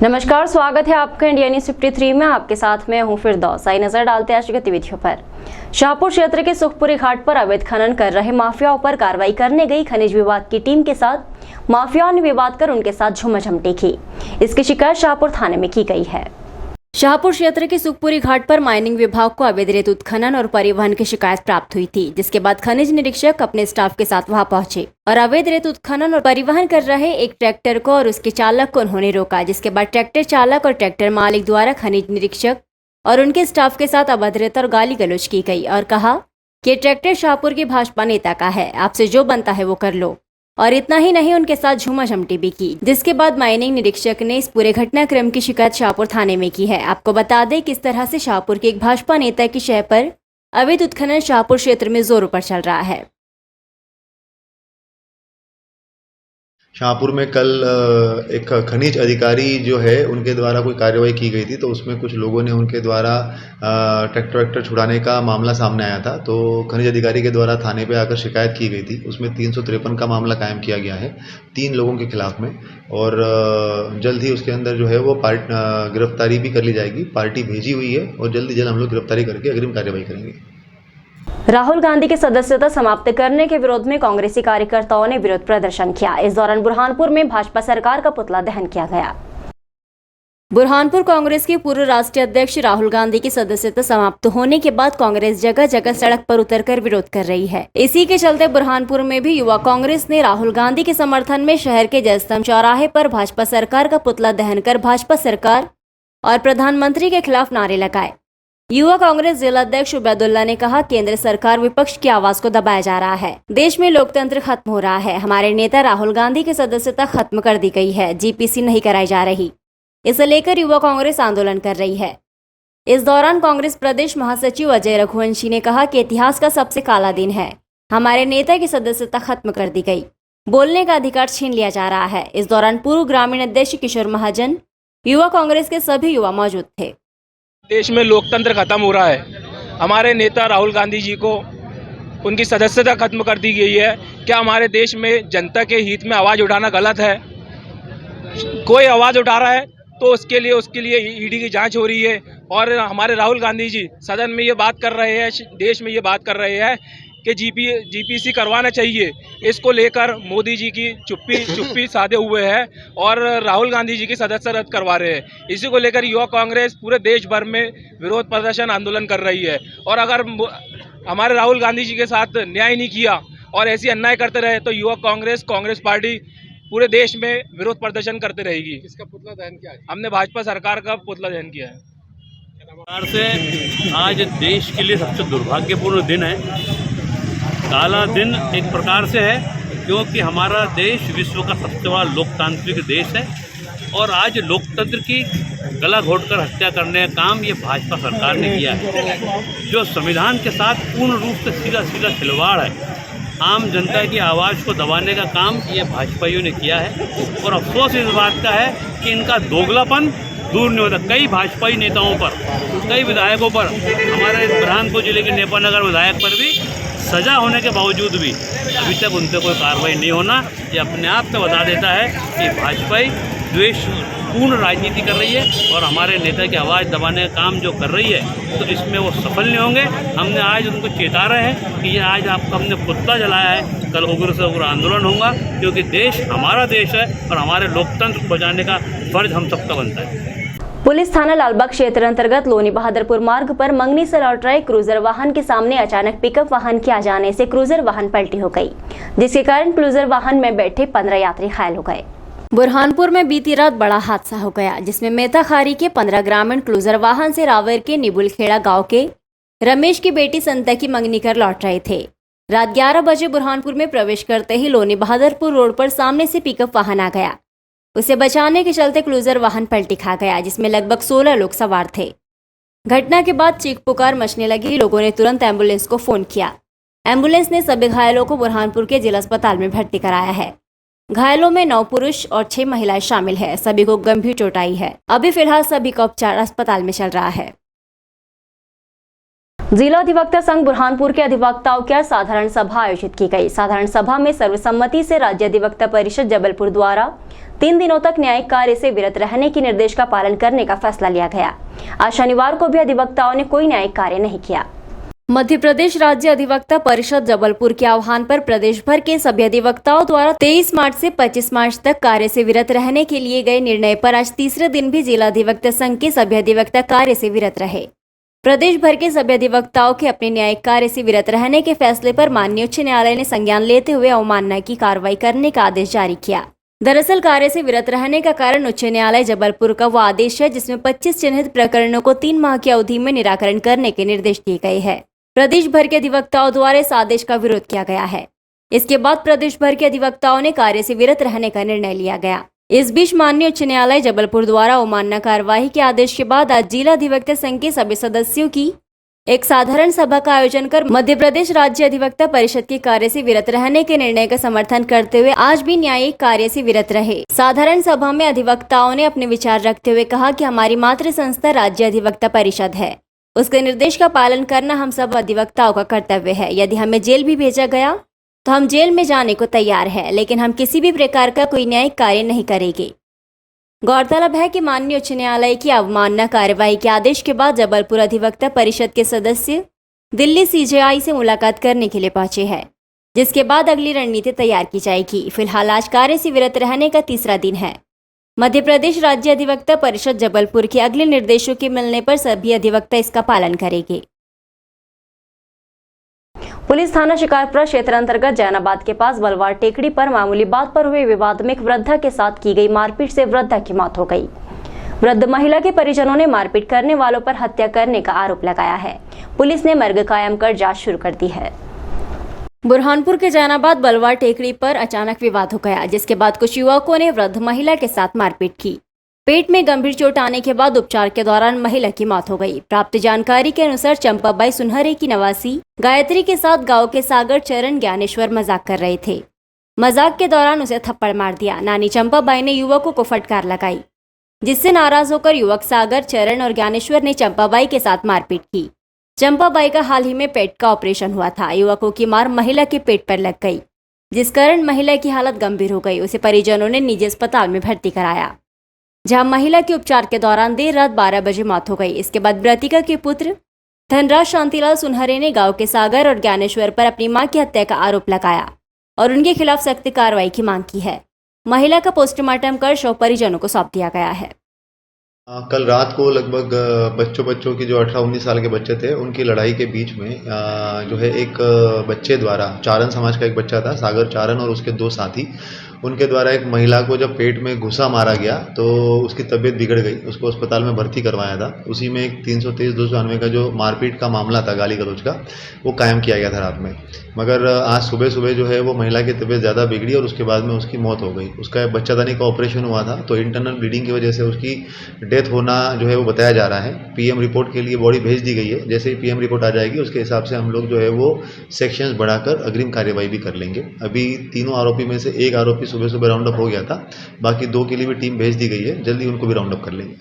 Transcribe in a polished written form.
नमस्कार, स्वागत है आपका इंडिया न्यूज 53 में। आपके साथ मैं हूं फिरदौस। आई नजर डालते हैं आज की गतिविधियों पर। शाहपुर क्षेत्र के सुखपुरी घाट पर अवैध खनन कर रहे माफियाओं पर कार्रवाई करने गई खनिज विभाग की टीम के साथ माफियाओं ने विवाद कर उनके साथ झूमाझमटी की। इसकी शिकायत शाहपुर थाने में की गई है। शाहपुर क्षेत्र के सुखपुरी घाट पर माइनिंग विभाग को अवैध रेत उत्खनन और परिवहन की शिकायत प्राप्त हुई थी, जिसके बाद खनिज निरीक्षक अपने स्टाफ के साथ वहां पहुंचे और अवैध रेत उत्खनन और परिवहन कर रहे एक ट्रैक्टर को और उसके चालक को उन्होंने रोका। जिसके बाद ट्रैक्टर चालक और ट्रैक्टर मालिक द्वारा खनिज निरीक्षक और उनके स्टाफ के साथ अभद्र रेत और गाली गलौज की गई और कहा कि ट्रैक्टर शाहपुर के भाजपा नेता का है, आपसे जो बनता है वो कर लो। और इतना ही नहीं, उनके साथ झूमाझमटी भी की। जिसके बाद माइनिंग निरीक्षक ने इस पूरे घटनाक्रम की शिकायत शाहपुर थाने में की है। आपको बता दें किस तरह से शाहपुर के एक भाजपा नेता की शय पर अवैध उत्खनन शाहपुर क्षेत्र में जोरों पर चल रहा है। शाहपुर में कल एक खनिज अधिकारी जो है उनके द्वारा कोई कार्रवाई की गई थी, तो उसमें कुछ लोगों ने उनके द्वारा ट्रैक्टर छुड़ाने का मामला सामने आया था। तो खनिज अधिकारी के द्वारा थाने पे आकर शिकायत की गई थी। उसमें 353 का मामला कायम किया गया है 3 लोगों के खिलाफ में, और जल्द ही उसके अंदर जो है वो गिरफ्तारी भी कर ली जाएगी। पार्टी भेजी हुई है और जल्द ही जल्द हम लोग गिरफ्तारी करके अग्रिम कार्रवाई करेंगे। राहुल गांधी की सदस्यता समाप्त करने के विरोध में कांग्रेसी कार्यकर्ताओं ने विरोध प्रदर्शन किया। इस दौरान बुरहानपुर में भाजपा सरकार का पुतला दहन किया गया। बुरहानपुर कांग्रेस के पूर्व राष्ट्रीय अध्यक्ष राहुल गांधी की सदस्यता समाप्त होने के बाद कांग्रेस जगह जगह सड़क पर उतरकर विरोध कर रही है। इसी के चलते बुरहानपुर में भी युवा कांग्रेस ने राहुल गांधी के समर्थन में शहर के जयस्तंभ चौराहे पर भाजपा सरकार का पुतला दहन कर भाजपा सरकार और प्रधानमंत्री के खिलाफ नारे लगाए। युवा कांग्रेस जिला अध्यक्ष उबैदुल्ला ने कहा, केंद्र सरकार विपक्ष की आवाज को दबाया जा रहा है। देश में लोकतंत्र खत्म हो रहा है। हमारे नेता राहुल गांधी की सदस्यता खत्म कर दी गई है। जीपीसी नहीं कराई जा रही। इसे लेकर युवा कांग्रेस आंदोलन कर रही है। इस दौरान कांग्रेस प्रदेश महासचिव अजय रघुवंशी ने कहा कि इतिहास का सबसे काला दिन है। हमारे नेता की सदस्यता खत्म कर दी गई। बोलने का अधिकार छीन लिया जा रहा है। इस दौरान पूर्व ग्रामीण अध्यक्ष किशोर महाजन, युवा कांग्रेस के सभी युवा मौजूद थे। देश में लोकतंत्र खत्म हो रहा है। हमारे नेता राहुल गांधी जी को उनकी सदस्यता खत्म कर दी गई है। क्या हमारे देश में जनता के हित में आवाज़ उठाना गलत है? कोई आवाज़ उठा रहा है तो उसके लिए ईडी की जांच हो रही है। और हमारे राहुल गांधी जी सदन में ये बात कर रहे हैं, देश में ये बात कर रहे हैं कि जीपीसी करवाना चाहिए। इसको लेकर मोदी जी की चुप्पी साधे हुए हैं और राहुल गांधी जी की सदस्यता रद्द करवा रहे हैं। इसी को लेकर युवा कांग्रेस पूरे देश भर में विरोध प्रदर्शन आंदोलन कर रही है। और अगर हमारे राहुल गांधी जी के साथ न्याय नहीं किया और ऐसी अन्याय करते रहे तो युवा कांग्रेस पार्टी पूरे देश में विरोध प्रदर्शन करते रहेगी। इसका पुतला दहन किया है? हमने भाजपा सरकार का पुतला दहन किया है। से आज देश के लिए सबसे दुर्भाग्यपूर्ण दिन है। काला दिन एक प्रकार से है क्योंकि हमारा देश विश्व का सबसे बड़ा लोकतांत्रिक देश है और आज लोकतंत्र की गला घोटकर हत्या करने का काम ये भाजपा सरकार ने किया है, जो संविधान के साथ पूर्ण रूप से सीधा खिलवाड़ है। आम जनता की आवाज़ को दबाने का काम ये भाजपाइयों ने किया है और अफसोस इस बात का है कि इनका दोगलापन दूर नहीं होता। कई भाजपाई नेताओं पर, कई विधायकों पर, हमारे बुरहानपुर जिले के नेपानगर विधायक पर भी सजा होने के बावजूद भी अभी तक उन पर कोई कार्रवाई नहीं होना, ये अपने आप से बता देता है कि भाजपाई द्वेषपूर्ण राजनीति कर रही है और हमारे नेता की आवाज़ दबाने का काम जो कर रही है तो इसमें वो सफल नहीं होंगे। हमने आज उनको चेता रहे हैं कि ये आज आपका हमने पुतला जलाया है, कल उग्र से उग्र आंदोलन होगा क्योंकि देश हमारा देश है और हमारे लोकतंत्र को बचाने का फर्ज हम सबका बनता है। पुलिस थाना लालबाग क्षेत्र अंतर्गत लोनी बहादुरपुर मार्ग पर मंगनी से लौट रहे क्रूजर वाहन के सामने अचानक पिकअप वाहन के आ जाने से क्रूजर वाहन पलटी हो गई, जिसके कारण क्रूजर वाहन में बैठे 15 यात्री घायल हो गए। बुरहानपुर में बीती रात बड़ा हादसा हो गया, जिसमें मेथाखारी के 15 ग्रामीण क्रूजर वाहन से रावर के निबुलखेड़ा गांव के रमेश की बेटी संता की मंगनी कर लौट रहे थे। रात 11 बजे बुरहानपुर में प्रवेश करते ही लोनी बहादुरपुर रोड पर सामने से पिकअप वाहन आ गया। उसे बचाने के चलते क्रूजर वाहन पलटी खा गया, जिसमें लगभग 16 लोग सवार थे। घटना के बाद चीख पुकार मचने लगी। लोगों ने तुरंत एम्बुलेंस को फोन किया। एम्बुलेंस ने सभी घायलों को बुरहानपुर के जिला अस्पताल में भर्ती कराया है। घायलों में 9 पुरुष और 6 महिलाएं शामिल है। सभी को गंभीर चोट आई है। अभी फिलहाल सभी का उपचार अस्पताल में चल रहा है। जिला अधिवक्ता संघ बुरहानपुर के अधिवक्ताओं की साधारण सभा आयोजित की गई। साधारण सभा में सर्वसम्मति से राज्य अधिवक्ता परिषद जबलपुर द्वारा 3 दिनों तक न्यायिक कार्य से विरत रहने की निर्देश का पालन करने का फैसला लिया गया। आज शनिवार को भी अधिवक्ताओं ने कोई न्यायिक कार्य नहीं किया। मध्य प्रदेश राज्य अधिवक्ता परिषद जबलपुर के आह्वान पर प्रदेश भर के सभी अधिवक्ताओं द्वारा 23 मार्च से 25 मार्च तक कार्य से विरत रहने के लिए गए निर्णय पर आज तीसरे दिन भी जिला अधिवक्ता संघ के सभी अधिवक्ता कार्य से विरत रहे। प्रदेश भर के सभी अधिवक्ताओं के अपने न्यायिक कार्य से विरत रहने के फैसले पर माननीय उच्च न्यायालय ने संज्ञान लेते हुए अवमानना की कार्रवाई करने का आदेश जारी किया। दरअसल कार्य से विरत रहने का कारण उच्च न्यायालय जबलपुर का वो आदेश है जिसमें 25 चिन्हित प्रकरणों को 3 माह की अवधि में निराकरण करने के निर्देश दिए गए हैं। प्रदेश भर के अधिवक्ताओं द्वारा इस आदेश का विरोध किया गया है। इसके बाद प्रदेश भर के अधिवक्ताओं ने कार्य से विरत रहने का निर्णय लिया गया। इस बीच माननीय उच्च न्यायालय जबलपुर द्वारा अवमानना कार्यवाही के आदेश के बाद आज जिला अधिवक्ता संघ के सभी सदस्यों की एक साधारण सभा का आयोजन कर मध्य प्रदेश राज्य अधिवक्ता परिषद के कार्य से विरत रहने के निर्णय का समर्थन करते हुए आज भी न्यायिक कार्य से विरत रहे। साधारण सभा में अधिवक्ताओं ने अपने विचार रखते हुए कहा कि हमारी मातृ संस्था राज्य अधिवक्ता परिषद है, उसके निर्देश का पालन करना हम सब अधिवक्ताओं का कर्तव्य है। यदि हमें जेल भी भेजा गया तो हम जेल में जाने को तैयार है, लेकिन हम किसी भी प्रकार का कोई न्यायिक कार्य नहीं करेंगे। गौरतलब है कि माननीय उच्च न्यायालय की अवमानना कार्यवाही के आदेश के बाद जबलपुर अधिवक्ता परिषद के सदस्य दिल्ली सीजेआई से मुलाकात करने के लिए पहुंचे हैं, जिसके बाद अगली रणनीति तैयार की जाएगी। फिलहाल आज कार्य से विरत रहने का तीसरा दिन है। मध्य प्रदेश राज्य अधिवक्ता परिषद जबलपुर के अगले निर्देशों के मिलने पर सभी अधिवक्ता इसका पालन करेंगे। पुलिस थाना शिकारपुरा क्षेत्र अंतर्गत जैनाबाद के पास बलवार टेकड़ी पर मामूली बात पर हुए विवाद में एक वृद्धा के साथ की गई मारपीट से वृद्धा की मौत हो गई। वृद्ध महिला के परिजनों ने मारपीट करने वालों पर हत्या करने का आरोप लगाया है। पुलिस ने मर्ग कायम कर जांच शुरू कर दी है। बुरहानपुर के जैनाबाद बलवार टेकड़ी पर अचानक विवाद हो गया, जिसके बाद कुछ युवकों ने वृद्ध महिला के साथ मारपीट की। पेट में गंभीर चोट आने के बाद उपचार के दौरान महिला की मौत हो गई। प्राप्त जानकारी के अनुसार चंपाबाई सुनहरे की निवासी गायत्री के साथ गांव के सागर चरण ज्ञानेश्वर मजाक कर रहे थे। मजाक के दौरान उसे थप्पड़ मार दिया। नानी चंपाबाई ने युवकों को फटकार लगाई, जिससे नाराज होकर युवक सागर, चरण और ज्ञानेश्वर ने चंपाबाई के साथ मारपीट की। चंपाबाई का हाल ही में पेट का ऑपरेशन हुआ था। युवकों की मार महिला के पेट पर लग गई, जिस कारण महिला की हालत गंभीर हो गई। उसे परिजनों ने निजी अस्पताल में भर्ती कराया, जहां महिला के उपचार के दौरान देर रात 12 बजे मौत हो गई। इसके बाद मृतका के पुत्र धनराज शांतिलाल सुनहरे ने गांव के सागर और ज्ञानेश्वर पर अपनी मां की हत्या का आरोप लगाया और उनके खिलाफ सख्त कार्रवाई की मांग की है। महिला का पोस्टमार्टम कर शव परिजनों को सौंप दिया गया है। कल रात को लगभग बच्चों की जो 18-19 साल के बच्चे थे, उनकी लड़ाई के बीच में जो है एक बच्चे द्वारा, चारण समाज का एक बच्चा था सागर चारण, और उसके 2 साथी, उनके द्वारा एक महिला को जब पेट में घुसा मारा गया तो उसकी तबीयत बिगड़ गई। उसको अस्पताल में भर्ती करवाया था। उसी में एक 323-292 का जो मारपीट का मामला था, गाली गलौज का, वो कायम किया गया था रात में। मगर आज सुबह जो है वो महिला की तबीयत ज़्यादा बिगड़ी और उसके बाद में उसकी मौत हो गई। उसका बच्चादानी का ऑपरेशन हुआ था, तो इंटरनल ब्लीडिंग की वजह से उसकी डेथ होना जो है वो बताया जा रहा है। पीएम रिपोर्ट के लिए बॉडी भेज दी गई है। जैसे ही पीएम रिपोर्ट आ जाएगी उसके हिसाब से हम लोग जो है वो सेक्शंस बढ़ाकर अग्रिम कार्यवाही भी कर लेंगे। अभी तीनों आरोपी में से एक आरोपी सुबह राउंड अप हो गया था, बाकी 2 के लिए भी टीम भेज दी गई है। जल्दी उनको भी राउंड अप कर लेंगे।